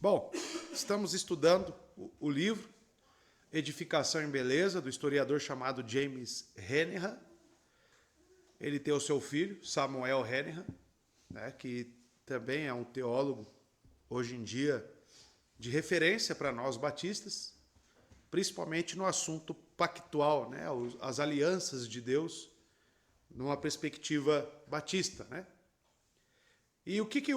Bom, estamos estudando o livro Edificação em Beleza, do historiador chamado James Renihan. Ele tem o seu filho, Samuel Renihan, né, que também é um teólogo, hoje em dia, de referência para nós batistas, principalmente no assunto pactual, né, as alianças de Deus, numa perspectiva batista, né? E o que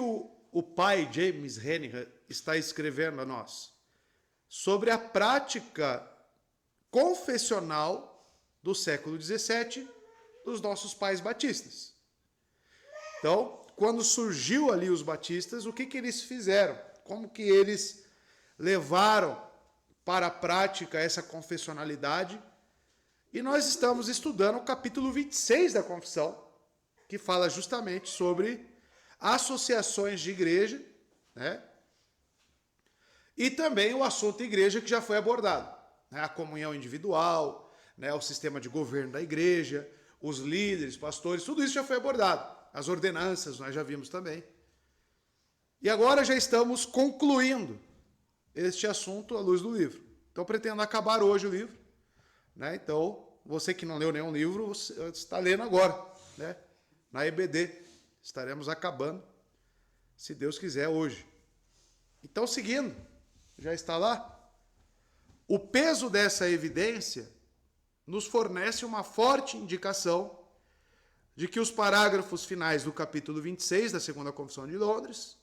o pai James Renihan está escrevendo a nós? Sobre a prática confessional do século XVII dos nossos pais batistas. Então, quando surgiu ali os batistas, o que eles fizeram? Como que eles levaram para a prática essa confessionalidade? E nós estamos estudando o capítulo 26 da confissão, que fala justamente sobre associações de igreja, né? E também o assunto igreja que já foi abordado, né? A comunhão individual, né? O sistema de governo da igreja, os líderes, pastores, tudo isso já foi abordado. As ordenanças nós já vimos também. E agora já estamos concluindo este assunto à luz do livro. Então pretendo acabar hoje o livro, né? Então, você que não leu nenhum livro, você está lendo agora, né? Na EBD. Estaremos acabando, se Deus quiser, hoje. Então, seguindo, já está lá. O peso dessa evidência nos fornece uma forte indicação de que os parágrafos finais do capítulo 26 da Segunda Confissão de Londres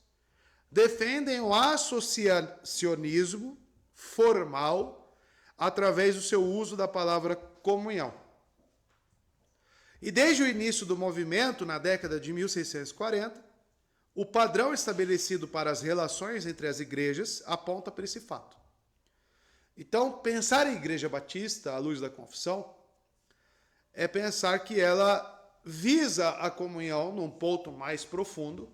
defendem o associacionismo formal através do seu uso da palavra comunhão. E desde o início do movimento, na década de 1640, o padrão estabelecido para as relações entre as igrejas aponta para esse fato. Então, pensar em Igreja Batista, à luz da confissão, é pensar que ela visa a comunhão num ponto mais profundo,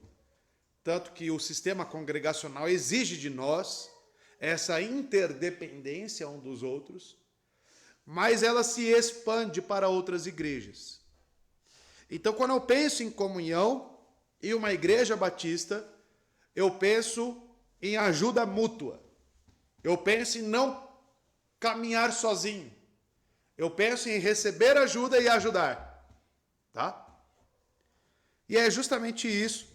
tanto que o sistema congregacional exige de nós essa interdependência um dos outros, mas ela se expande para outras igrejas. Então, quando eu penso em comunhão e uma igreja batista, eu penso em ajuda mútua. Eu penso em não caminhar sozinho. Eu penso em receber ajuda e ajudar. Tá? E é justamente isso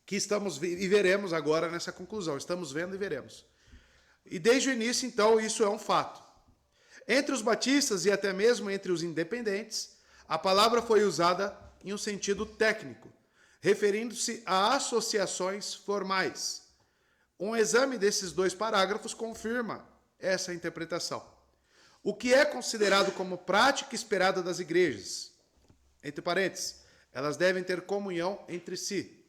que estamos e veremos agora nessa conclusão. Estamos vendo e veremos. E desde o início, então, isso é um fato. Entre os batistas e até mesmo entre os independentes, a palavra foi usada em um sentido técnico, referindo-se a associações formais. Um exame desses dois parágrafos confirma essa interpretação. O que é considerado como prática esperada das igrejas? Entre parênteses, elas devem ter comunhão entre si.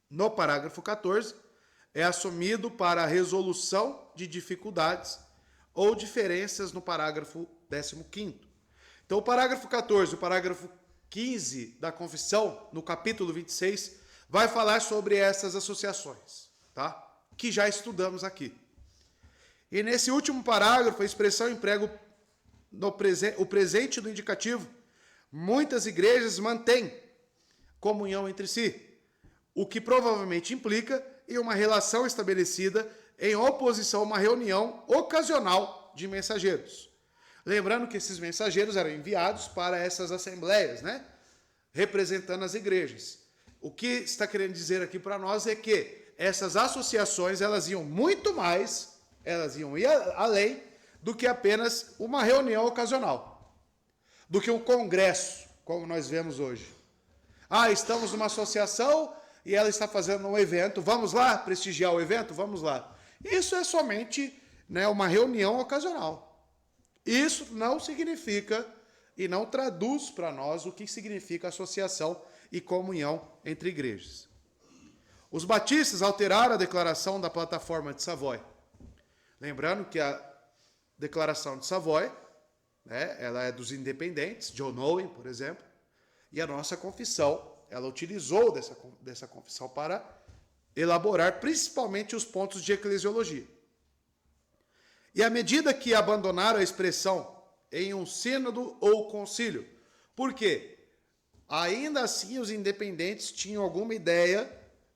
No parágrafo 14, é assumido para a resolução de dificuldades ou diferenças no parágrafo 15º. Então, o parágrafo 14 e o parágrafo 15 da confissão, no capítulo 26, vai falar sobre essas associações, tá? Que já estudamos aqui. E nesse último parágrafo, a expressão emprega o presente do indicativo. Muitas igrejas mantêm comunhão entre si, o que provavelmente implica em uma relação estabelecida em oposição a uma reunião ocasional de mensageiros. Lembrando que esses mensageiros eram enviados para essas assembleias, né? Representando as igrejas. O que está querendo dizer aqui para nós é que essas associações, elas iam muito mais, elas iam ir além do que apenas uma reunião ocasional. Do que um congresso, como nós vemos hoje. Ah, estamos numa associação e ela está fazendo um evento, vamos lá prestigiar o evento? Vamos lá. Isso é somente, né, uma reunião ocasional. Isso não significa e não traduz para nós o que significa associação e comunhão entre igrejas. Os batistas alteraram a declaração da plataforma de Savoy. Lembrando que a declaração de Savoy, né, ela é dos independentes, John Owen, por exemplo, e a nossa confissão, ela utilizou dessa confissão para elaborar principalmente os pontos de eclesiologia. E à medida que abandonaram a expressão em um sínodo ou concílio, por quê? Ainda assim os independentes tinham alguma ideia,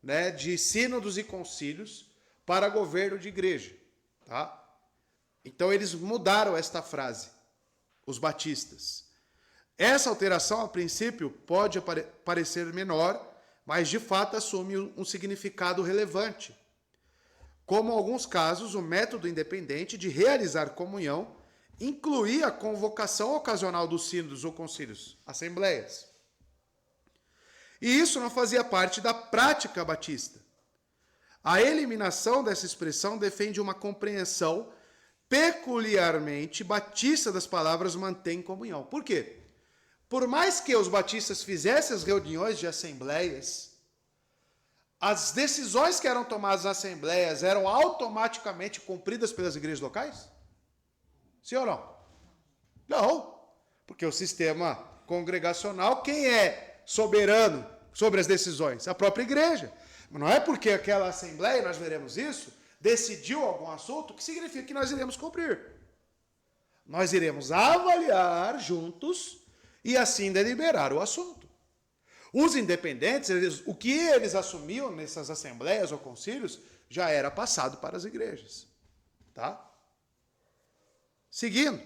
né, de sínodos e concílios, para governo de igreja, tá? Então eles mudaram esta frase, os batistas. Essa alteração, a princípio, pode parecer menor, mas de fato assume um significado relevante. Como em alguns casos, o método independente de realizar comunhão incluía a convocação ocasional dos sínodos ou concílios, assembleias. E isso não fazia parte da prática batista. A eliminação dessa expressão defende uma compreensão peculiarmente batista das palavras mantém comunhão. Por quê? Por mais que os batistas fizessem as reuniões de assembleias, as decisões que eram tomadas nas assembleias eram automaticamente cumpridas pelas igrejas locais? Sim ou não? Não, porque o sistema congregacional, quem é soberano sobre as decisões? A própria igreja. Mas não é porque aquela assembleia, nós veremos isso, decidiu algum assunto, que significa que nós iremos cumprir. Nós iremos avaliar juntos e assim deliberar o assunto. Os independentes, o que eles assumiam nessas assembleias ou concílios, já era passado para as igrejas. Tá? Seguindo.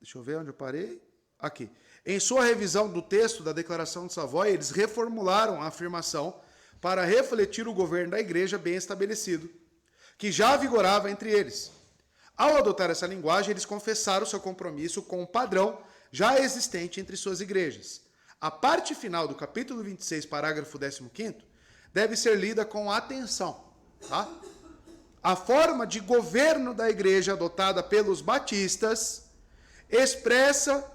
Deixa eu ver onde eu parei. Aqui. Em sua revisão do texto da Declaração de Savoy, eles reformularam a afirmação para refletir o governo da igreja bem estabelecido, que já vigorava entre eles. Ao adotar essa linguagem, eles confessaram seu compromisso com o padrão já existente entre suas igrejas. A parte final do capítulo 26, parágrafo 15º, deve ser lida com atenção. Tá? A forma de governo da igreja adotada pelos batistas expressa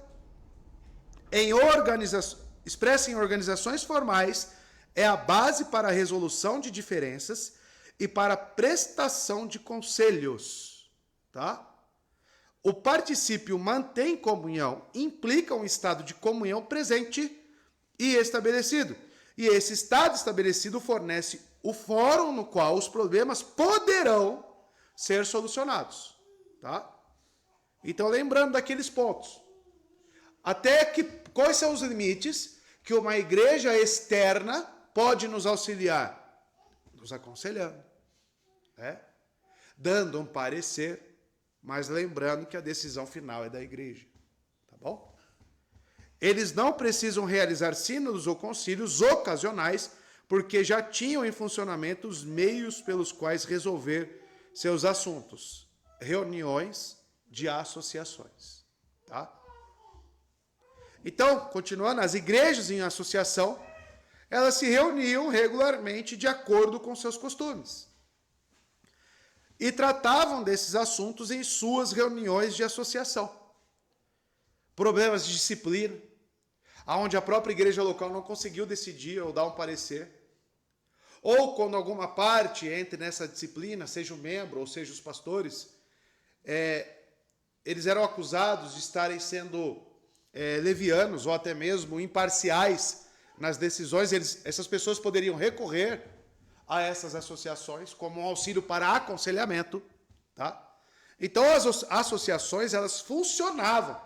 em organizações formais é a base para a resolução de diferenças e para a prestação de conselhos. Tá? O particípio mantém comunhão implica um estado de comunhão presente e estabelecido. E esse estado estabelecido fornece o fórum no qual os problemas poderão ser solucionados. Tá? Então, lembrando daqueles pontos. Quais são os limites que uma igreja externa pode nos auxiliar? Nos aconselhando. Dando um parecer, mas lembrando que a decisão final é da igreja. Tá bom? Eles não precisam realizar sínodos ou concílios ocasionais, porque já tinham em funcionamento os meios pelos quais resolver seus assuntos. Reuniões de associações. Tá? Então, continuando, as igrejas em associação, elas se reuniam regularmente de acordo com seus costumes. E tratavam desses assuntos em suas reuniões de associação. Problemas de disciplina, onde a própria igreja local não conseguiu decidir ou dar um parecer. Ou quando alguma parte entre nessa disciplina, seja o membro ou seja os pastores, eles eram acusados de estarem sendo levianos ou até mesmo imparciais nas decisões. Essas pessoas poderiam recorrer a essas associações como um auxílio para aconselhamento. Tá? Então as associações, elas funcionavam.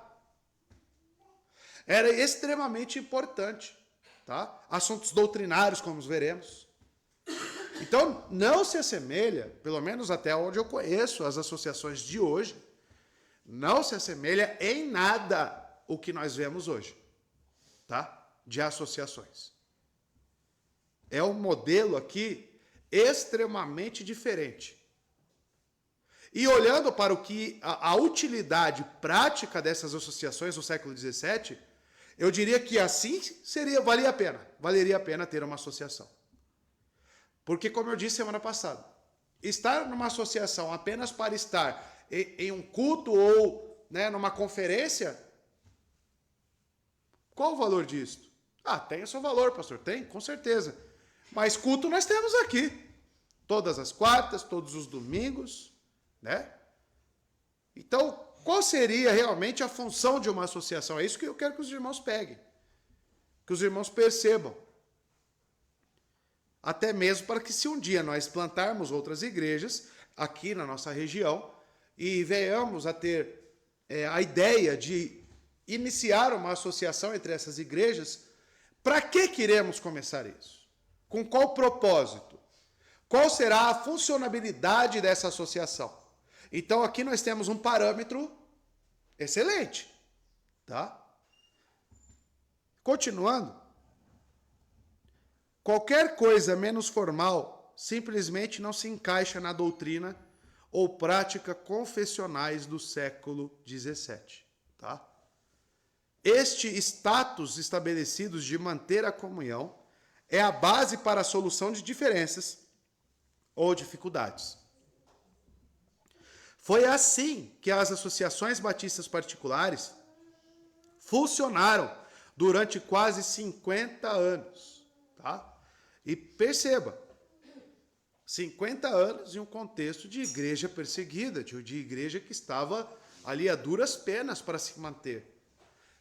Era extremamente importante. Tá? Assuntos doutrinários, como veremos. Então não se assemelha, pelo menos até onde eu conheço as associações de hoje, não se assemelha em nada o que nós vemos hoje, tá? De associações. É um modelo aqui extremamente diferente. E olhando para o que a utilidade prática dessas associações no século XVII, eu diria que assim valeria a pena ter uma associação. Porque, como eu disse semana passada, estar numa associação apenas para estar em um culto ou numa conferência, qual o valor disso? Tem o seu valor, pastor. Tem, com certeza. Mas culto nós temos aqui. Todas as quartas, todos os domingos. Então, qual seria realmente a função de uma associação? É isso que eu quero que os irmãos peguem. Que os irmãos percebam. Até mesmo para que se um dia nós plantarmos outras igrejas aqui na nossa região e venhamos a ter a ideia de iniciar uma associação entre essas igrejas, para que queremos começar isso? Com qual propósito? Qual será a funcionabilidade dessa associação? Então, aqui nós temos um parâmetro excelente, tá? Continuando, qualquer coisa menos formal simplesmente não se encaixa na doutrina ou prática confessionais do século XVII, tá? Este status estabelecido de manter a comunhão é a base para a solução de diferenças ou dificuldades. Foi assim que as associações batistas particulares funcionaram durante quase 50 anos, tá? E perceba, 50 anos em um contexto de igreja perseguida, de igreja que estava ali a duras penas para se manter.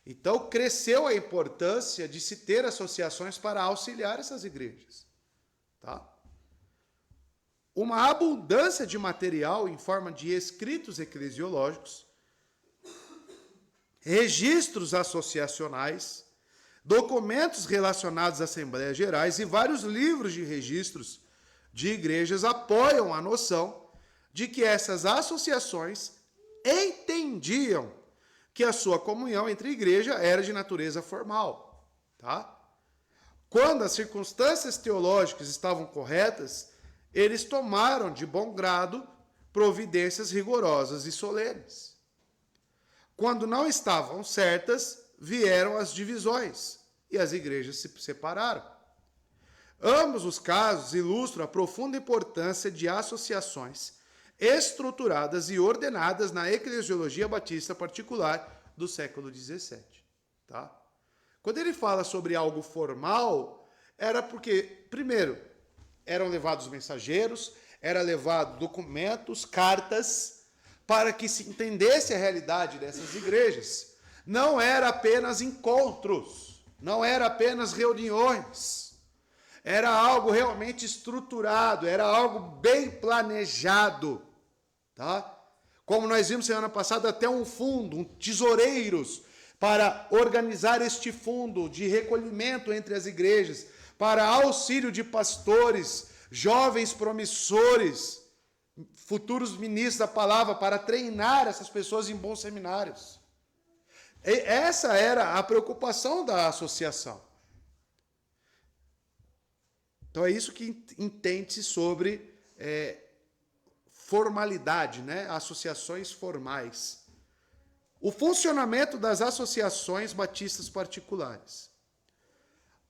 Então, cresceu a importância de se ter associações para auxiliar essas igrejas, tá? Uma abundância de material em forma de escritos eclesiológicos, registros associacionais, documentos relacionados às Assembleias Gerais e vários livros de registros de igrejas apoiam a noção de que essas associações entendiam que a sua comunhão entre igreja era de natureza formal, tá? Quando as circunstâncias teológicas estavam corretas, eles tomaram de bom grado providências rigorosas e solenes. Quando não estavam certas, vieram as divisões e as igrejas se separaram. Ambos os casos ilustram a profunda importância de associações estruturadas e ordenadas na eclesiologia batista particular do século XVII. Tá? Quando ele fala sobre algo formal, era porque, primeiro, eram levados mensageiros, eram levados documentos, cartas, para que se entendesse a realidade dessas igrejas. Não era apenas encontros, não era apenas reuniões. Era algo realmente estruturado, era algo bem planejado, tá? Como nós vimos semana passada, até um fundo, tesoureiros, para organizar este fundo de recolhimento entre as igrejas, para auxílio de pastores, jovens promissores, futuros ministros da palavra, para treinar essas pessoas em bons seminários. E essa era a preocupação da associação. Então é isso que entende-se sobre formalidade, né? Associações formais. O funcionamento das associações batistas particulares.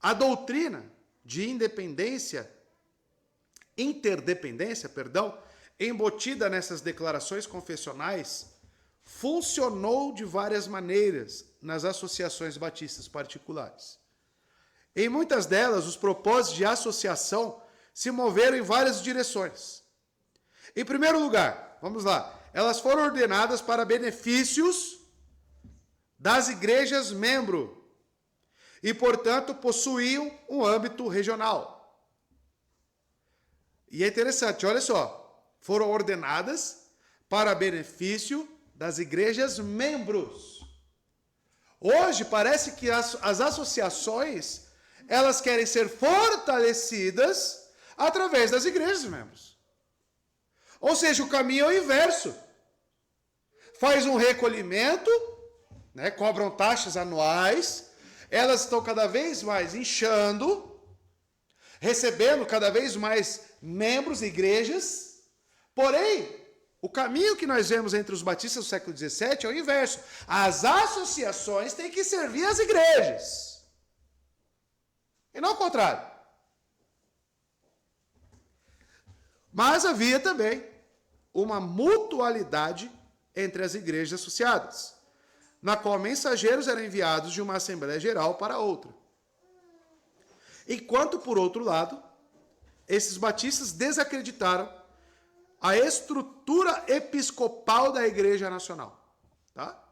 A doutrina de interdependência, embutida nessas declarações confessionais, funcionou de várias maneiras nas associações batistas particulares. Em muitas delas, os propósitos de associação se moveram em várias direções. Em primeiro lugar, vamos lá, elas foram ordenadas para benefícios das igrejas membro e, portanto, possuíam um âmbito regional. E é interessante, olha só, foram ordenadas para benefício das igrejas membros. Hoje parece que as associações elas querem ser fortalecidas através das igrejas membros. Ou seja, o caminho é o inverso. Faz um recolhimento, né, cobram taxas anuais, elas estão cada vez mais inchando, recebendo cada vez mais membros e igrejas, porém, o caminho que nós vemos entre os batistas do século XVII é o inverso. As associações têm que servir as igrejas. E não o contrário. Mas havia também uma mutualidade entre as igrejas associadas, na qual mensageiros eram enviados de uma Assembleia Geral para outra. Enquanto, por outro lado, esses batistas desacreditaram a estrutura episcopal da Igreja Nacional. Tá?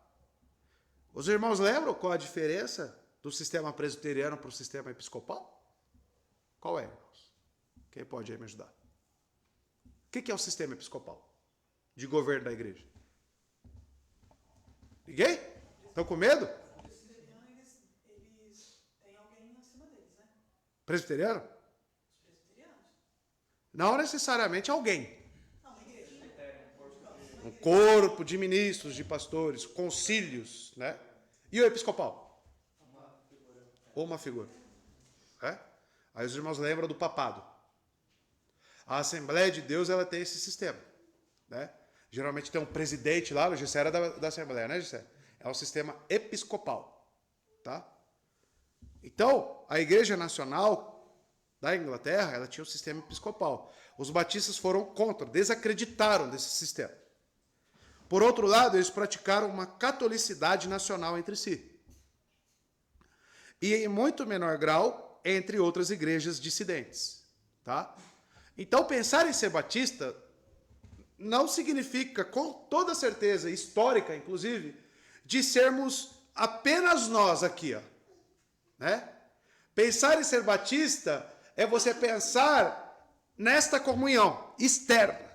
Os irmãos lembram qual a diferença do sistema presbiteriano para o sistema episcopal? Qual é, irmãos? Quem pode aí me ajudar? O que é o sistema episcopal de governo da igreja? Ninguém? Estão com medo? Eles têm alguém acima deles, né? Presbiteriano? Não necessariamente alguém. Um corpo de ministros, de pastores, concílios, né? E o episcopal? Ou uma figura. É? Aí os irmãos lembram do papado. A Assembleia de Deus, ela tem esse sistema, né? Geralmente tem um presidente lá, o Gessé era da Assembleia, né, Gessé? É um sistema episcopal, tá? Então, a Igreja Nacional da Inglaterra, ela tinha um sistema episcopal. Os batistas foram contra, desacreditaram desse sistema. Por outro lado, eles praticaram uma catolicidade nacional entre si. E em muito menor grau, entre outras igrejas dissidentes, tá? Então, pensar em ser batista não significa, com toda certeza, histórica, inclusive, de sermos apenas nós aqui, ó, né? Pensar em ser batista é você pensar nesta comunhão externa.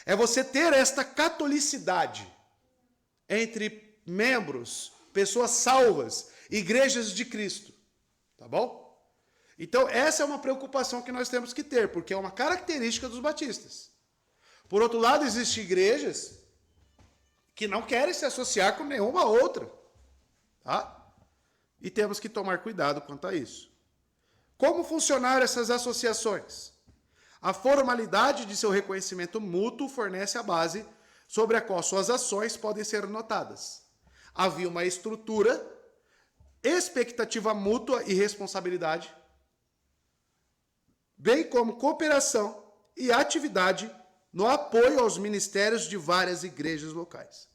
É você ter esta catolicidade entre membros, pessoas salvas, igrejas de Cristo, tá bom? Então, essa é uma preocupação que nós temos que ter, porque é uma característica dos batistas. Por outro lado, existem igrejas que não querem se associar com nenhuma outra, tá? E temos que tomar cuidado quanto a isso. Como funcionar essas associações? A formalidade de seu reconhecimento mútuo fornece a base sobre a qual suas ações podem ser notadas. Havia uma estrutura, expectativa mútua e responsabilidade, bem como cooperação e atividade no apoio aos ministérios de várias igrejas locais.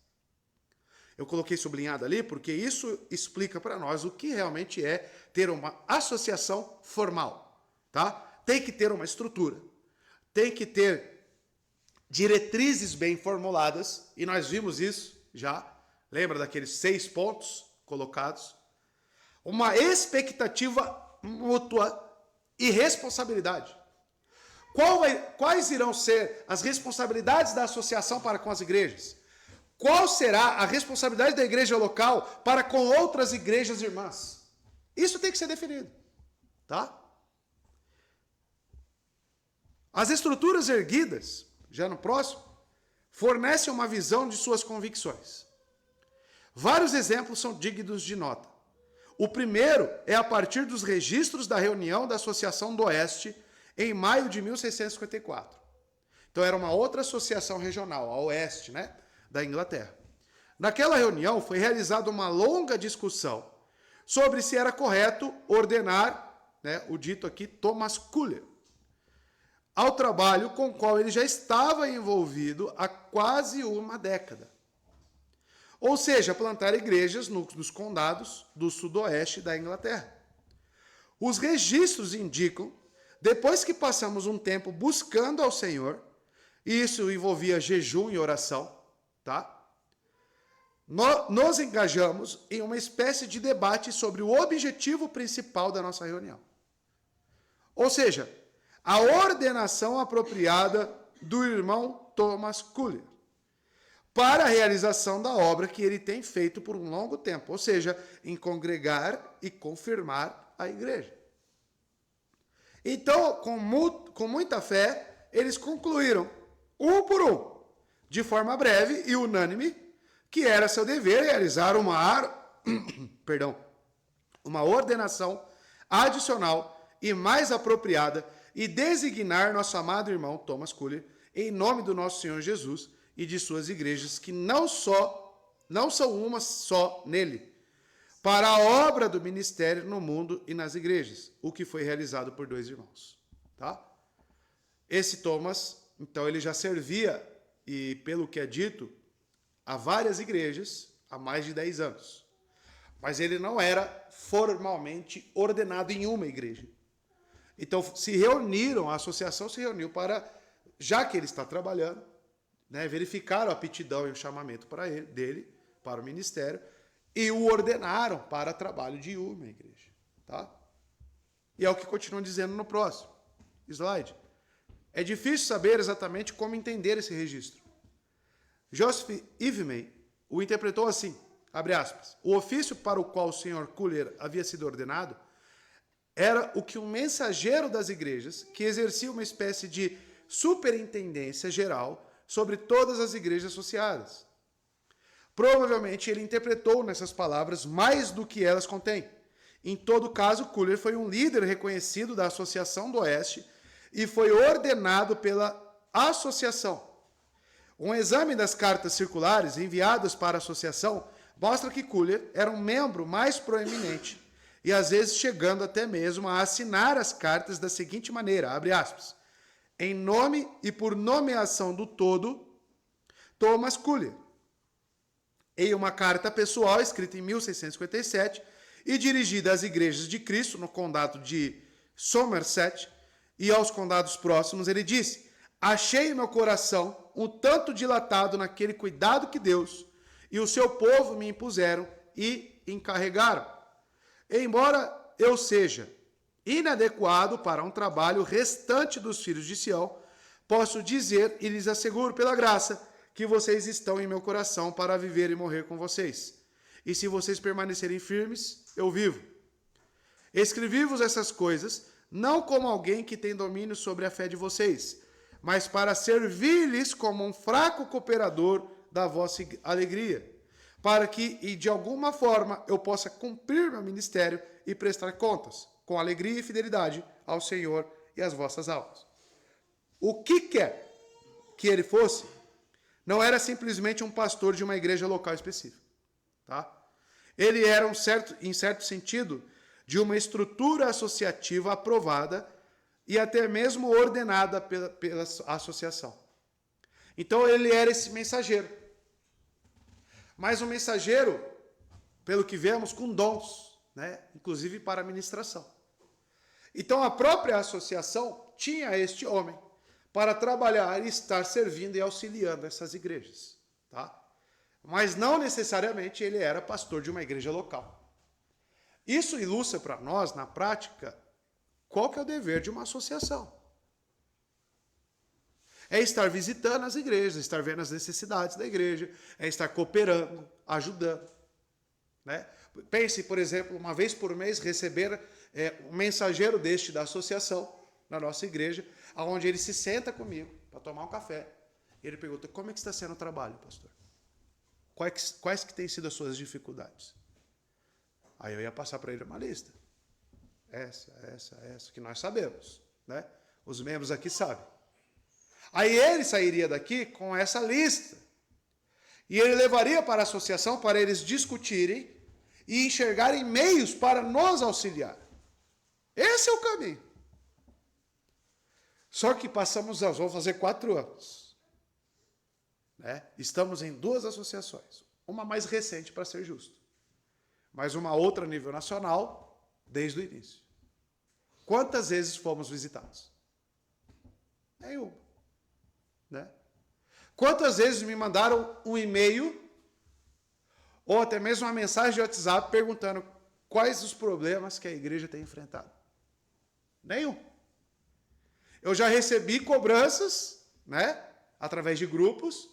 Eu coloquei sublinhado ali porque isso explica para nós o que realmente é ter uma associação formal, tá? Tem que ter uma estrutura, tem que ter diretrizes bem formuladas, e nós vimos isso já, lembra daqueles 6 pontos colocados? Uma expectativa mútua e responsabilidade. Quais irão ser as responsabilidades da associação para com as igrejas? Qual será a responsabilidade da igreja local para com outras igrejas irmãs? Isso tem que ser definido, tá? As estruturas erguidas, já no próximo, fornecem uma visão de suas convicções. Vários exemplos são dignos de nota. O primeiro é a partir dos registros da reunião da Associação do Oeste em maio de 1654. Então era uma outra associação regional, a Oeste, né, da Inglaterra. Naquela reunião foi realizada uma longa discussão sobre se era correto ordenar, né, o dito aqui Thomas Culler, ao trabalho com o qual ele já estava envolvido há quase uma década. Ou seja, plantar igrejas nos condados do sudoeste da Inglaterra. Os registros indicam, depois que passamos um tempo buscando ao Senhor, e isso envolvia jejum e oração, tá? Nos engajamos em uma espécie de debate sobre o objetivo principal da nossa reunião. Ou seja, a ordenação apropriada do irmão Thomas Culler para a realização da obra que ele tem feito por um longo tempo, ou seja, em congregar e confirmar a igreja. Então, com muita fé, eles concluíram, um por um, de forma breve e unânime, que era seu dever realizar uma ordenação adicional e mais apropriada e designar nosso amado irmão Thomas Culler em nome do nosso Senhor Jesus e de suas igrejas, que não são uma só nele, para a obra do ministério no mundo e nas igrejas, o que foi realizado por 2 irmãos. Tá? Esse Thomas, então, ele já servia, e pelo que é dito, a várias igrejas há mais de 10 anos. Mas ele não era formalmente ordenado em uma igreja. Então, a associação se reuniu para, já que ele está trabalhando, né, verificaram a aptidão e o chamamento dele, para o ministério, e o ordenaram para trabalho de uma igreja. Tá? E é o que continuam dizendo no próximo slide. É difícil saber exatamente como entender esse registro. Joseph Evening o interpretou assim, abre aspas, o ofício para o qual o Sr. Culler havia sido ordenado era o que um mensageiro das igrejas, que exercia uma espécie de superintendência geral sobre todas as igrejas associadas. Provavelmente ele interpretou nessas palavras mais do que elas contêm. Em todo caso, Culler foi um líder reconhecido da Associação do Oeste e foi ordenado pela associação. Um exame das cartas circulares enviadas para a associação mostra que Culler era um membro mais proeminente e às vezes chegando até mesmo a assinar as cartas da seguinte maneira, abre aspas, em nome e por nomeação do todo, Thomas Culler. Em uma carta pessoal escrita em 1657 e dirigida às igrejas de Cristo no condado de Somerset e aos condados próximos, ele disse: achei meu coração um tanto dilatado naquele cuidado que Deus e o seu povo me impuseram e encarregaram. Embora eu seja inadequado para um trabalho restante dos filhos de Sião, posso dizer e lhes asseguro pela graça que vocês estão em meu coração para viver e morrer com vocês. E se vocês permanecerem firmes, eu vivo. Escrevi-vos essas coisas, não como alguém que tem domínio sobre a fé de vocês, mas para servir-lhes como um fraco cooperador da vossa alegria, para que, e de alguma forma, eu possa cumprir meu ministério e prestar contas, com alegria e fidelidade ao Senhor e às vossas almas. O que quer que ele fosse, não era simplesmente um pastor de uma igreja local específica. Tá? Ele era, em certo sentido, de uma estrutura associativa aprovada e até mesmo ordenada pela associação. Então ele era esse mensageiro. Mas um mensageiro, pelo que vemos, com dons, né? Inclusive para a ministração. Então a própria associação tinha este homem para trabalhar e estar servindo e auxiliando essas igrejas. Tá? Mas não necessariamente ele era pastor de uma igreja local. Isso ilustra para nós, na prática, qual que é o dever de uma associação. É estar visitando as igrejas, estar vendo as necessidades da igreja, é estar cooperando, ajudando. Né? Pense, por exemplo, uma vez por mês receber um mensageiro da associação na nossa igreja, onde ele se senta comigo para tomar um café. E ele pergunta, como é que está sendo o trabalho, pastor? Quais que têm sido as suas dificuldades? Aí eu ia passar para ele uma lista. Essa, que nós sabemos. Né? Os membros aqui sabem. Aí ele sairia daqui com essa lista. E ele levaria para a associação para eles discutirem e enxergarem meios para nos auxiliar. Esse é o caminho. Só que vamos fazer 4 anos. Né? Estamos em 2 associações. Uma mais recente, para ser justo. Mas uma outra a nível nacional, desde o início. Quantas vezes fomos visitados? Nenhuma. Né? Quantas vezes me mandaram um e-mail ou até mesmo uma mensagem de WhatsApp perguntando quais os problemas que a igreja tem enfrentado? Nenhum. Eu já recebi cobranças, né, através de grupos,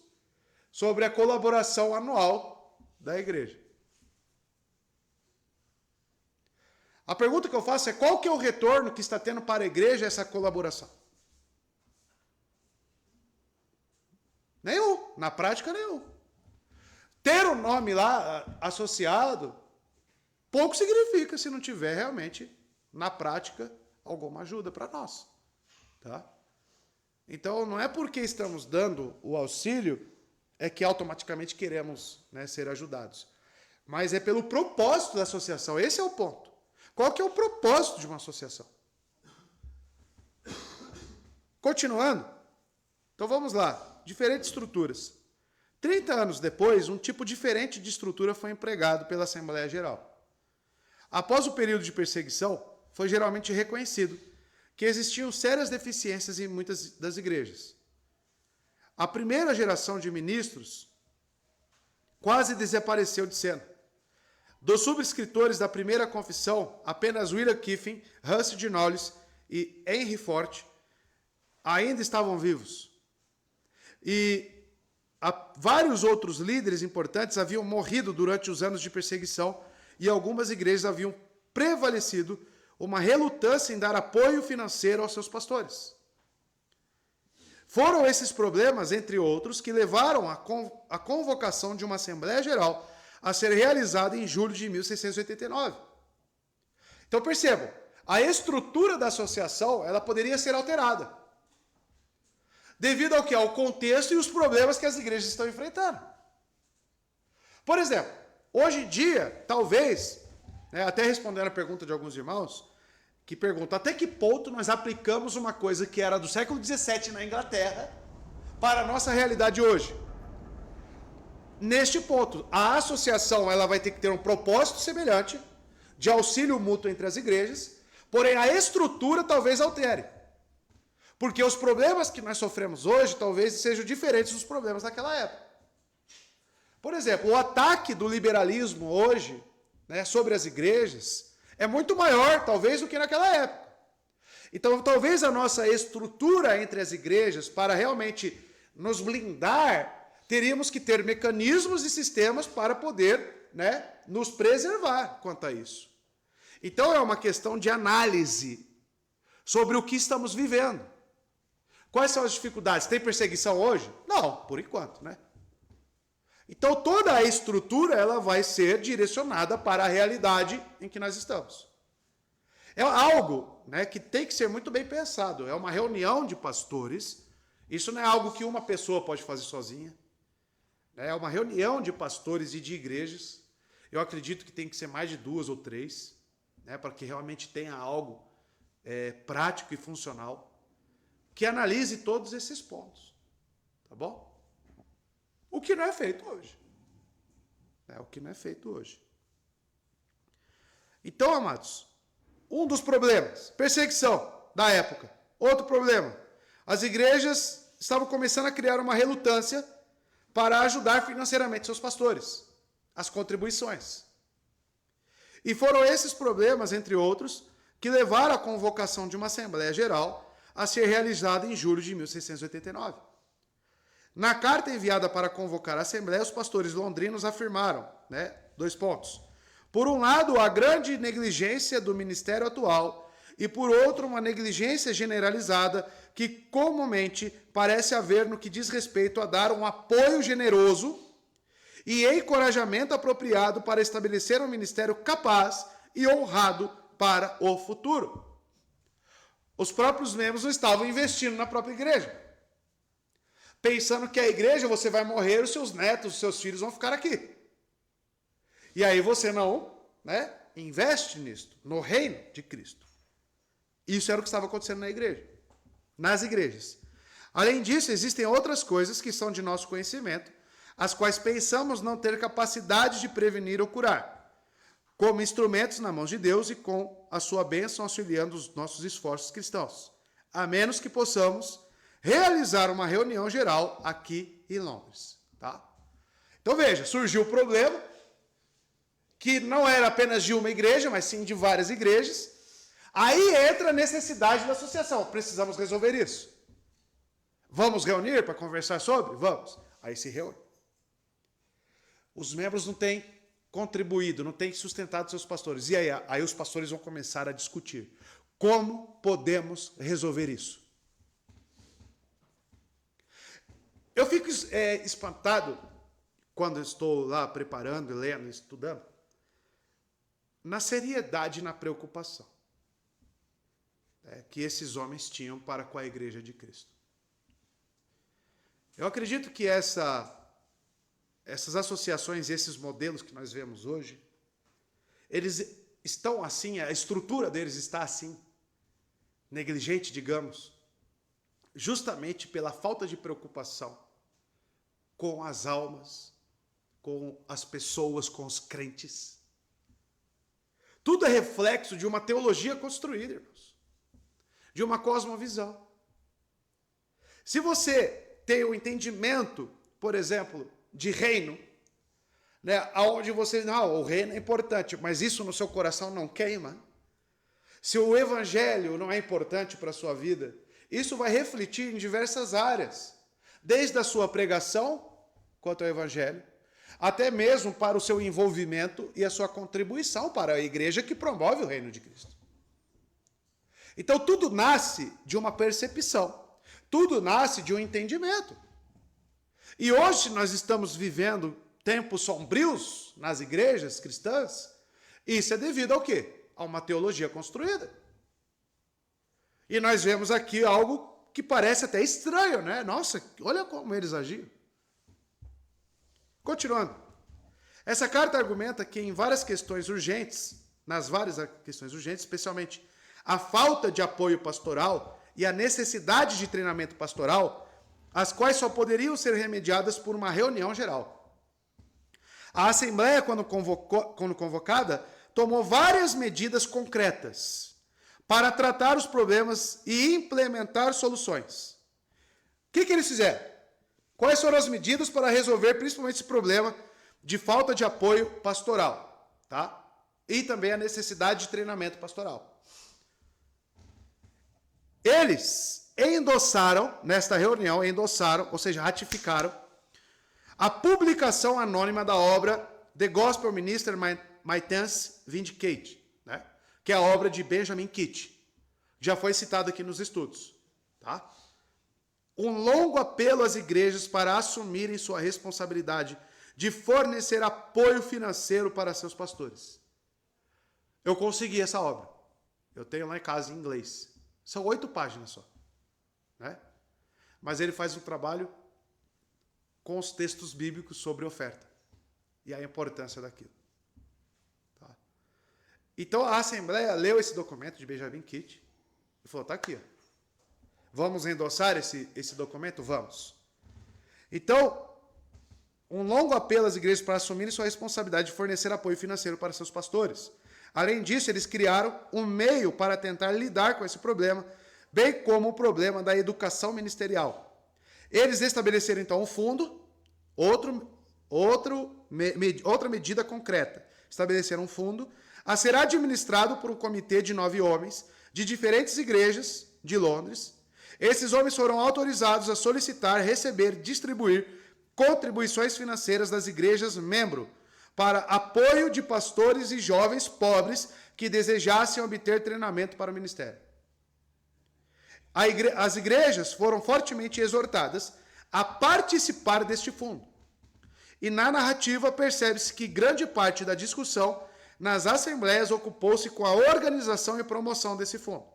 sobre a colaboração anual da igreja. A pergunta que eu faço é qual que é o retorno que está tendo para a igreja essa colaboração? Nenhum. Na prática, nenhum. Ter o nome lá associado, pouco significa se não tiver realmente, na prática, alguma ajuda para nós. Tá? Então, não é porque estamos dando o auxílio é que automaticamente queremos, né, ser ajudados. Mas é pelo propósito da associação. Esse é o ponto. Qual que é o propósito de uma associação? Continuando. Então, vamos lá. Diferentes estruturas. 30 anos depois, um tipo diferente de estrutura foi empregado pela Assembleia Geral. Após o período de perseguição, foi geralmente reconhecido que existiam sérias deficiências em muitas das igrejas. A primeira geração de ministros quase desapareceu de cena. Dos subscritores da primeira confissão, apenas William Kiffin, Hussey de Knowles e Henry Fort ainda estavam vivos. E vários outros líderes importantes haviam morrido durante os anos de perseguição e algumas igrejas haviam prevalecido uma relutância em dar apoio financeiro aos seus pastores. Foram esses problemas, entre outros, que levaram à convocação de uma Assembleia Geral a ser realizada em julho de 1689. Então percebam, a estrutura da associação ela poderia ser alterada. Devido ao que? Ao contexto e os problemas que as igrejas estão enfrentando. Por exemplo, hoje em dia, talvez, até respondendo a pergunta de alguns irmãos, que perguntam até que ponto nós aplicamos uma coisa que era do século XVII na Inglaterra para a nossa realidade hoje. Neste ponto, a associação ela vai ter que ter um propósito semelhante de auxílio mútuo entre as igrejas, porém a estrutura talvez altere. Porque os problemas que nós sofremos hoje talvez sejam diferentes dos problemas daquela época. Por exemplo, o ataque do liberalismo hoje, sobre as igrejas é muito maior, talvez, do que naquela época. Então, talvez a nossa estrutura entre as igrejas, para realmente nos blindar, teríamos que ter mecanismos e sistemas para poder, nos preservar quanto a isso. Então, é uma questão de análise sobre o que estamos vivendo. Quais são as dificuldades? Tem perseguição hoje? Não, por enquanto, Então, toda a estrutura ela vai ser direcionada para a realidade em que nós estamos. É algo que tem que ser muito bem pensado. É uma reunião de pastores. Isso não é algo que uma pessoa pode fazer sozinha. É uma reunião de pastores e de igrejas. Eu acredito que tem que ser mais de 2 ou 3, para que realmente tenha algo prático e funcional, que analise todos esses pontos. Tá bom? O que não é feito hoje. O que não é feito hoje. Então, amados, um dos problemas, perseguição da época. Outro problema, as igrejas estavam começando a criar uma relutância para ajudar financeiramente seus pastores, as contribuições. E foram esses problemas, entre outros, que levaram à convocação de uma Assembleia Geral a ser realizada em julho de 1689. Na carta enviada para convocar a Assembleia, os pastores londrinos afirmaram, 2 pontos. Por um lado, a grande negligência do ministério atual e, por outro, uma negligência generalizada que comumente parece haver no que diz respeito a dar um apoio generoso e encorajamento apropriado para estabelecer um ministério capaz e honrado para o futuro. Os próprios membros não estavam investindo na própria igreja, pensando que a igreja, você vai morrer, os seus netos, os seus filhos vão ficar aqui. E aí você não, investe nisto, no reino de Cristo. Isso era o que estava acontecendo na igreja, nas igrejas. Além disso, existem outras coisas que são de nosso conhecimento, as quais pensamos não ter capacidade de prevenir ou curar, como instrumentos na mão de Deus e com a sua bênção auxiliando os nossos esforços cristãos, a menos que possamos realizar uma reunião geral aqui em Londres. Tá? Então veja, surgiu o problema, que não era apenas de uma igreja, mas sim de várias igrejas. Aí entra a necessidade da associação. Precisamos resolver isso. Vamos reunir para conversar sobre? Vamos. Aí se reúne. Os membros não têm contribuído, não têm sustentado seus pastores. E aí os pastores vão começar a discutir. Como podemos resolver isso? Eu fico espantado quando estou lá preparando, lendo, estudando, na seriedade e na preocupação que esses homens tinham para com a igreja de Cristo. Eu acredito que essas associações e esses modelos que nós vemos hoje, eles estão assim, a estrutura deles está assim, negligente, digamos, justamente pela falta de preocupação com as almas, com as pessoas, com os crentes. Tudo é reflexo de uma teologia construída, irmãos, de uma cosmovisão. Se você tem o entendimento, por exemplo, de reino, aonde você não, o reino é importante, mas isso no seu coração não queima. Se o evangelho não é importante para a sua vida, isso vai refletir em diversas áreas, desde a sua pregação quanto ao evangelho, até mesmo para o seu envolvimento e a sua contribuição para a igreja que promove o reino de Cristo. Então tudo nasce de uma percepção, tudo nasce de um entendimento. E hoje nós estamos vivendo tempos sombrios nas igrejas cristãs, isso é devido ao quê? A uma teologia construída. E nós vemos aqui algo que parece até estranho, né? Nossa, olha como eles agiram. Continuando. Essa carta argumenta que em várias questões urgentes, nas várias questões urgentes, especialmente a falta de apoio pastoral e a necessidade de treinamento pastoral, as quais só poderiam ser remediadas por uma reunião geral. A Assembleia, quando convocada, tomou várias medidas concretas para tratar os problemas e implementar soluções. O que eles fizeram? Quais foram as medidas para resolver principalmente esse problema de falta de apoio pastoral, tá? E também a necessidade de treinamento pastoral. Eles endossaram, nesta reunião, ou seja, ratificaram, a publicação anônima da obra The Gospel Minister Maintenance Vindicate, né? Que é a obra de Benjamin Kitt. Já foi citado aqui nos estudos. Tá? Um longo apelo às igrejas para assumirem sua responsabilidade de fornecer apoio financeiro para seus pastores. Eu consegui essa obra. Eu tenho lá em casa em inglês. São 8 páginas só. Né? Mas ele faz um trabalho com os textos bíblicos sobre oferta e a importância daquilo. Tá? Então a Assembleia leu esse documento de Benjamin Kitt e falou, tá aqui. Ó. Vamos endossar esse documento? Vamos. Então, um longo apelo às igrejas para assumirem sua responsabilidade de fornecer apoio financeiro para seus pastores. Além disso, eles criaram um meio para tentar lidar com esse problema, bem como o problema da educação ministerial. Eles estabeleceram, então, um fundo, outra medida concreta. Estabeleceram um fundo a ser administrado por um comitê de 9 homens de diferentes igrejas de Londres. Esses homens foram autorizados a solicitar, receber, distribuir contribuições financeiras das igrejas membro para apoio de pastores e jovens pobres que desejassem obter treinamento para o ministério. As igrejas foram fortemente exortadas a participar deste fundo. E na narrativa percebe-se que grande parte da discussão nas assembleias ocupou-se com a organização e promoção desse fundo.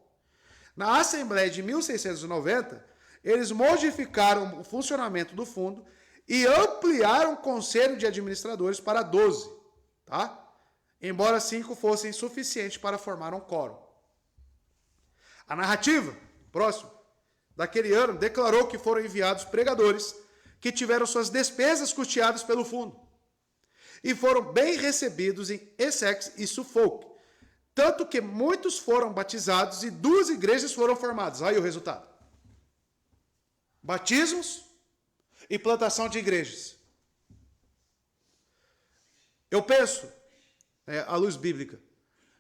Na Assembleia de 1690, eles modificaram o funcionamento do fundo e ampliaram o conselho de administradores para 12, tá? Embora 5 fossem suficientes para formar um quórum. A narrativa, próximo, daquele ano, declarou que foram enviados pregadores que tiveram suas despesas custeadas pelo fundo e foram bem recebidos em Essex e Suffolk, tanto que muitos foram batizados e 2 igrejas foram formadas. Aí o resultado. Batismos e plantação de igrejas. Eu penso, à luz bíblica,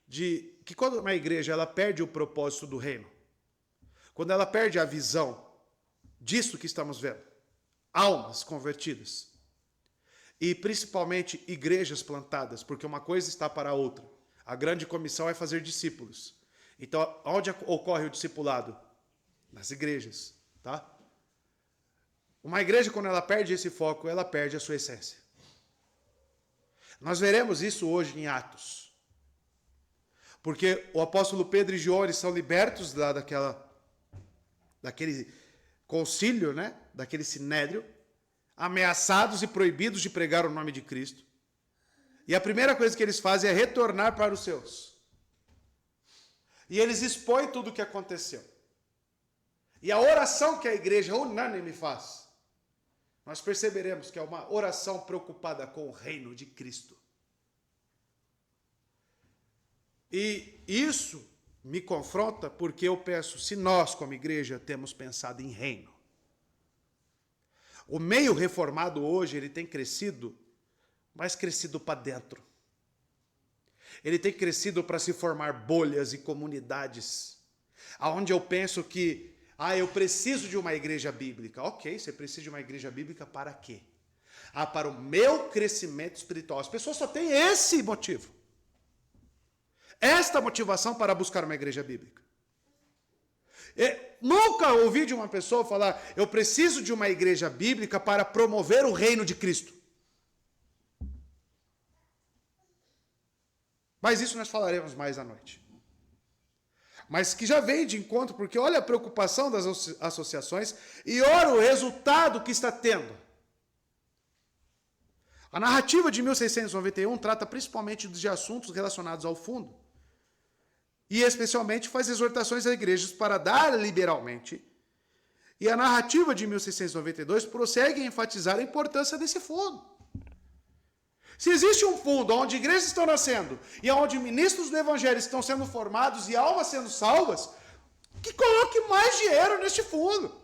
de que quando uma igreja ela perde o propósito do reino, quando ela perde a visão disso que estamos vendo, almas convertidas, e principalmente igrejas plantadas, porque uma coisa está para a outra. A grande comissão é fazer discípulos. Então, onde ocorre o discipulado? Nas igrejas, tá? Uma igreja, quando ela perde esse foco, ela perde a sua essência. Nós veremos isso hoje em Atos. Porque o apóstolo Pedro e João, eles são libertos daquele concílio, né? Daquele sinédrio, ameaçados e proibidos de pregar o nome de Cristo. E a primeira coisa que eles fazem é retornar para os seus. E eles expõem tudo o que aconteceu. E a oração que a igreja unânime faz, nós perceberemos que é uma oração preocupada com o reino de Cristo. E isso me confronta porque eu penso, se nós como igreja temos pensado em reino, o meio reformado hoje, ele tem crescido, mas crescido para dentro. Ele tem crescido para se formar bolhas e comunidades, aonde eu penso que, eu preciso de uma igreja bíblica. Ok, você precisa de uma igreja bíblica para quê? Para o meu crescimento espiritual. As pessoas só têm esse motivo. Esta motivação para buscar uma igreja bíblica. Nunca ouvi de uma pessoa falar, eu preciso de uma igreja bíblica para promover o reino de Cristo. Mas isso nós falaremos mais à noite. Mas que já vem de encontro, porque olha a preocupação das associações e olha o resultado que está tendo. A narrativa de 1691 trata principalmente de assuntos relacionados ao fundo. E especialmente faz exortações a igrejas para dar liberalmente. E a narrativa de 1692 prossegue a enfatizar a importância desse fundo. Se existe um fundo onde igrejas estão nascendo e onde ministros do evangelho estão sendo formados e almas sendo salvas, que coloque mais dinheiro neste fundo.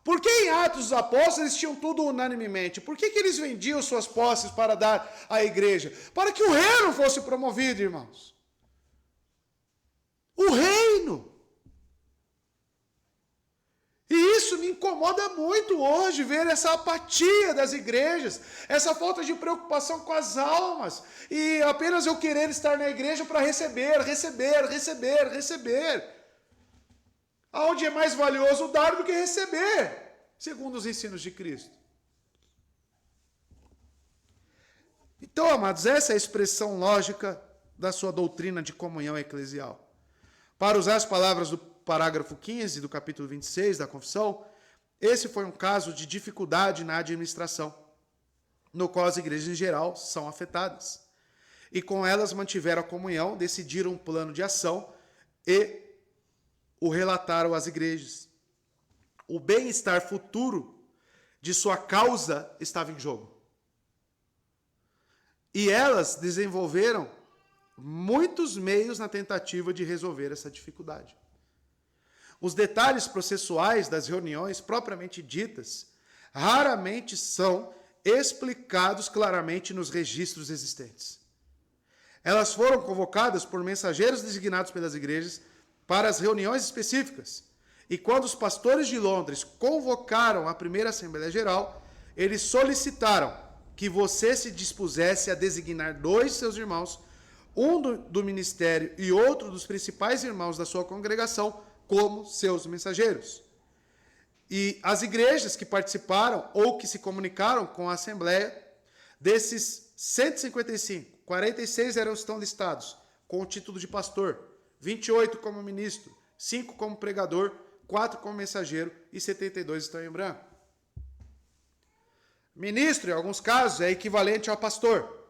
Por que em Atos dos Apóstolos eles tinham tudo unanimemente? Por que eles vendiam suas posses para dar à igreja? Para que o reino fosse promovido, irmãos. O reino. E isso me incomoda muito hoje, ver essa apatia das igrejas, essa falta de preocupação com as almas, e apenas eu querer estar na igreja para receber. Aonde é mais valioso dar do que receber, segundo os ensinos de Cristo. Então, amados, essa é a expressão lógica da sua doutrina de comunhão eclesial. Para usar as palavras do parágrafo 15 do capítulo 26 da confissão, esse foi um caso de dificuldade na administração, no qual as igrejas em geral são afetadas. E com elas mantiveram a comunhão, decidiram um plano de ação e o relataram às igrejas. O bem-estar futuro de sua causa estava em jogo. E elas desenvolveram muitos meios na tentativa de resolver essa dificuldade. Os detalhes processuais das reuniões propriamente ditas raramente são explicados claramente nos registros existentes. Elas foram convocadas por mensageiros designados pelas igrejas para as reuniões específicas. E quando os pastores de Londres convocaram a primeira Assembleia Geral, eles solicitaram que você se dispusesse a designar 2 de seus irmãos, um do ministério e outro dos principais irmãos da sua congregação, como seus mensageiros. E as igrejas que participaram ou que se comunicaram com a Assembleia, desses 155, 46 estão listados com o título de pastor, 28 como ministro, 5 como pregador, 4 como mensageiro e 72 estão em branco. Ministro, em alguns casos, é equivalente ao pastor.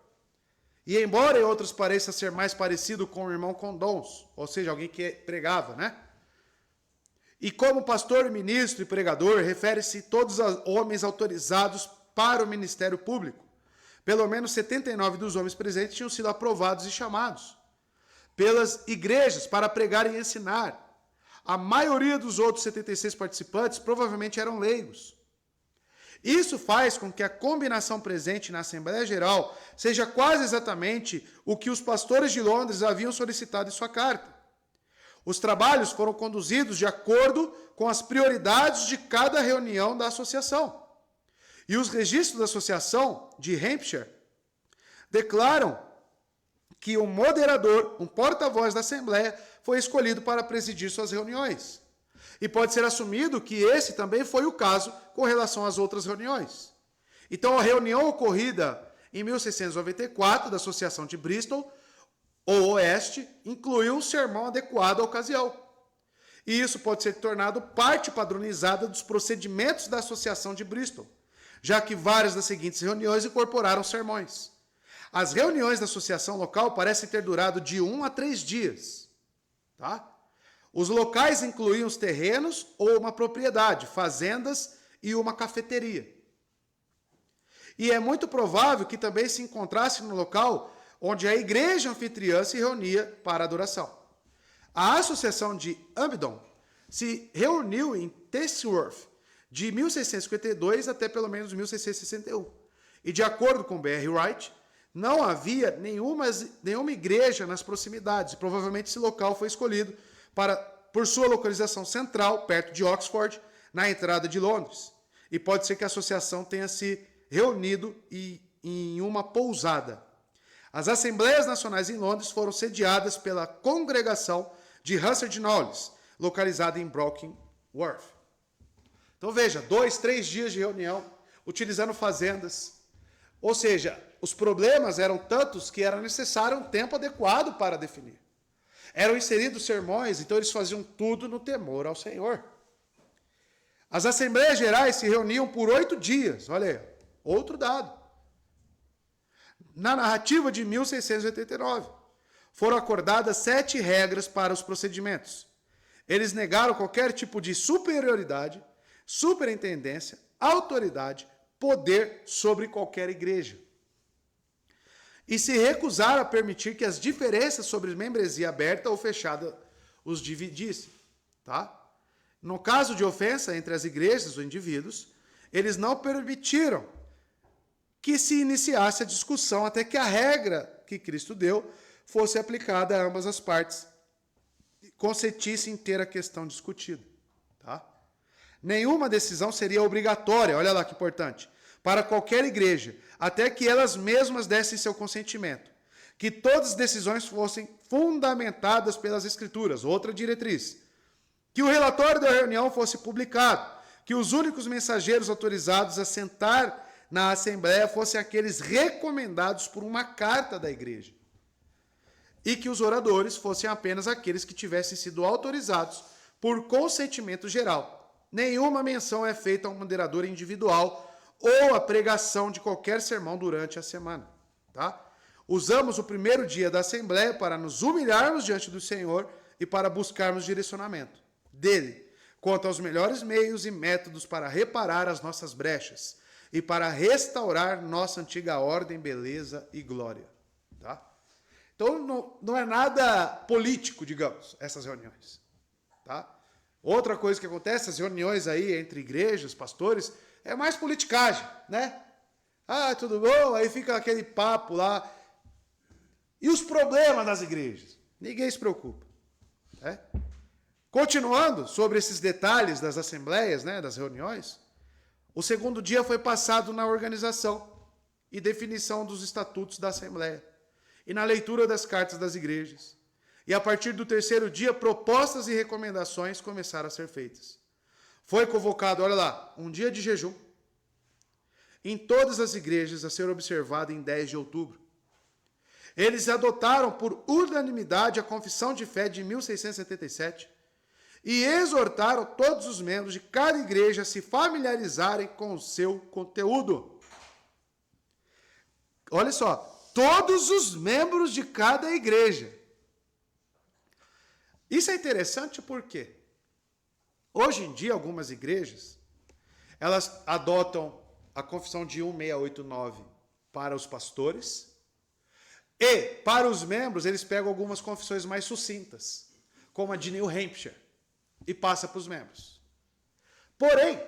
E embora em outros pareça ser mais parecido com o irmão com dons, ou seja, alguém que pregava, né? E como pastor, ministro e pregador, refere-se todos os homens autorizados para o ministério público. Pelo menos 79 dos homens presentes tinham sido aprovados e chamados pelas igrejas para pregar e ensinar. A maioria dos outros 76 participantes provavelmente eram leigos. Isso faz com que a combinação presente na Assembleia Geral seja quase exatamente o que os pastores de Londres haviam solicitado em sua carta. Os trabalhos foram conduzidos de acordo com as prioridades de cada reunião da associação. E os registros da associação de Hampshire declaram que um moderador, um porta-voz da Assembleia, foi escolhido para presidir suas reuniões. E pode ser assumido que esse também foi o caso com relação às outras reuniões. Então, a reunião ocorrida em 1694 da Associação de Bristol, ou Oeste, incluiu um sermão adequado à ocasião. E isso pode ser tornado parte padronizada dos procedimentos da Associação de Bristol, já que várias das seguintes reuniões incorporaram sermões. As reuniões da associação local parecem ter durado de 1 a 3 dias. Tá? Os locais incluíam os terrenos ou uma propriedade, fazendas e uma cafeteria. E é muito provável que também se encontrasse no local onde a igreja anfitriã se reunia para adoração. A associação de Abingdon se reuniu em Tesworth de 1652 até pelo menos 1661. E de acordo com B.R. Wright, não havia nenhuma igreja nas proximidades. Provavelmente esse local foi escolhido por sua localização central, perto de Oxford, na entrada de Londres. E pode ser que a associação tenha se reunido em uma pousada. As Assembleias Nacionais em Londres foram sediadas pela Congregação de Hansard Knowles, localizada em Brockworth. Então veja, 2, 3 dias de reunião, utilizando fazendas. Ou seja, os problemas eram tantos que era necessário um tempo adequado para definir. Eram inseridos sermões, então eles faziam tudo no temor ao Senhor. As Assembleias Gerais se reuniam por 8 dias, olha aí, outro dado. Na narrativa de 1689, foram acordadas 7 regras para os procedimentos. Eles negaram qualquer tipo de superioridade, superintendência, autoridade, poder sobre qualquer igreja. E se recusaram a permitir que as diferenças sobre membresia aberta ou fechada os dividissem. Tá? No caso de ofensa entre as igrejas ou indivíduos, eles não permitiram que se iniciasse a discussão até que a regra que Cristo deu fosse aplicada a ambas as partes e consentissem ter a questão discutida. Tá? Nenhuma decisão seria obrigatória, olha lá que importante, para qualquer igreja, até que elas mesmas dessem seu consentimento. Que todas as decisões fossem fundamentadas pelas Escrituras, outra diretriz. Que o relatório da reunião fosse publicado, que os únicos mensageiros autorizados a sentar na Assembleia fossem aqueles recomendados por uma carta da igreja. E que os oradores fossem apenas aqueles que tivessem sido autorizados por consentimento geral. Nenhuma menção é feita a um moderador individual ou a pregação de qualquer sermão durante a semana. Tá? Usamos o primeiro dia da Assembleia para nos humilharmos diante do Senhor e para buscarmos direcionamento dele, quanto aos melhores meios e métodos para reparar as nossas brechas e para restaurar nossa antiga ordem, beleza e glória. Tá? Então, não é nada político, digamos, essas reuniões. Tá? Outra coisa que acontece, as reuniões aí entre igrejas, pastores, é mais politicagem, né? Ah, tudo bom? Aí fica aquele papo lá. E os problemas das igrejas? Ninguém se preocupa. Né? Continuando sobre esses detalhes das assembleias, né, das reuniões, o segundo dia foi passado na organização e definição dos estatutos da Assembleia e na leitura das cartas das igrejas. E a partir do terceiro dia, propostas e recomendações começaram a ser feitas. Foi convocado, olha lá, um dia de jejum em todas as igrejas a ser observado em 10 de outubro. Eles adotaram por unanimidade a Confissão de Fé de 1677 e exortaram todos os membros de cada igreja a se familiarizarem com o seu conteúdo. Olha só, todos os membros de cada igreja. Isso é interessante porque hoje em dia algumas igrejas, elas adotam a Confissão de 1689 para os pastores e para os membros eles pegam algumas confissões mais sucintas, como a de New Hampshire, e passa para os membros. Porém,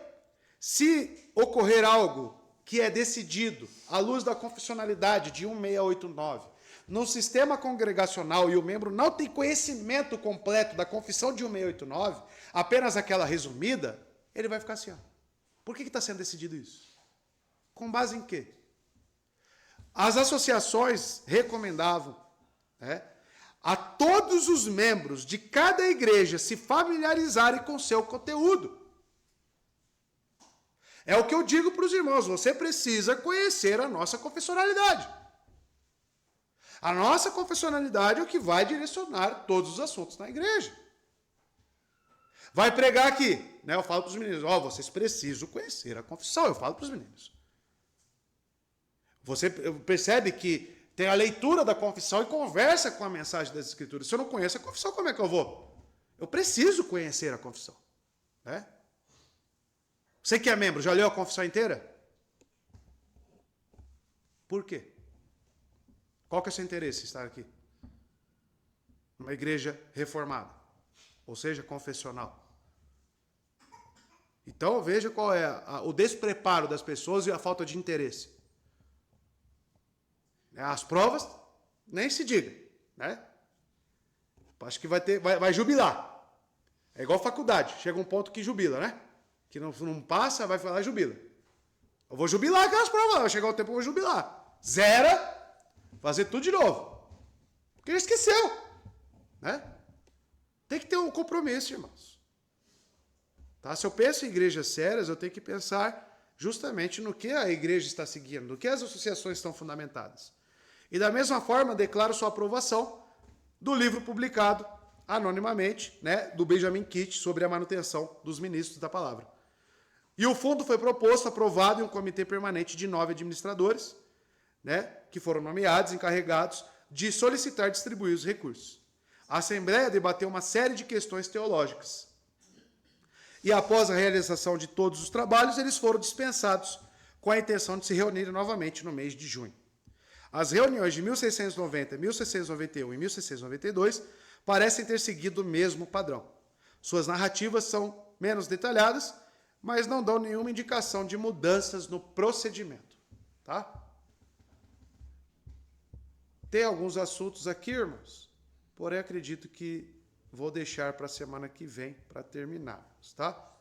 se ocorrer algo que é decidido à luz da confessionalidade de 1689, no sistema congregacional e o membro não tem conhecimento completo da confissão de 1689, apenas aquela resumida, ele vai ficar assim, ó. Por que está sendo decidido isso? Com base em quê? As associações recomendavam, né, a todos os membros de cada igreja se familiarizarem com seu conteúdo. É o que eu digo para os irmãos, você precisa conhecer a nossa confessionalidade. A nossa confessionalidade é o que vai direcionar todos os assuntos na igreja. Vai pregar aqui, né? Eu falo para os meninos, vocês precisam conhecer a confissão, eu falo para os meninos. Você percebe que tem a leitura da confissão e conversa com a mensagem das Escrituras. Se eu não conheço a confissão, como é que eu vou? Eu preciso conhecer a confissão. Né? Você que é membro, já leu a confissão inteira? Por quê? Qual que é o seu interesse em estar aqui? Numa igreja reformada, ou seja, confessional. Então, veja qual é o despreparo das pessoas e a falta de interesse. As provas, nem se diga, né? Acho que vai jubilar. É igual faculdade, chega um ponto que jubila, né? Que não passa, vai falar jubila. Eu vou jubilar aquelas provas, vai chegar o tempo que eu vou jubilar. Zera, fazer tudo de novo. Porque ele esqueceu, né? Tem que ter um compromisso, irmãos. Tá? Se eu penso em igrejas sérias, eu tenho que pensar justamente no que a igreja está seguindo, no que as associações estão fundamentadas. E da mesma forma, declaro sua aprovação do livro publicado anonimamente, né, do Benjamin Kitt, sobre a manutenção dos ministros da palavra. E o fundo foi proposto, aprovado em um comitê permanente de 9 administradores, né, que foram nomeados, encarregados de solicitar e distribuir os recursos. A Assembleia debateu uma série de questões teológicas. E após a realização de todos os trabalhos, eles foram dispensados com a intenção de se reunirem novamente no mês de junho. As reuniões de 1690, 1691 e 1692 parecem ter seguido o mesmo padrão. Suas narrativas são menos detalhadas, mas não dão nenhuma indicação de mudanças no procedimento. Tá? Tem alguns assuntos aqui, irmãos, porém acredito que vou deixar para a semana que vem para terminarmos, tá?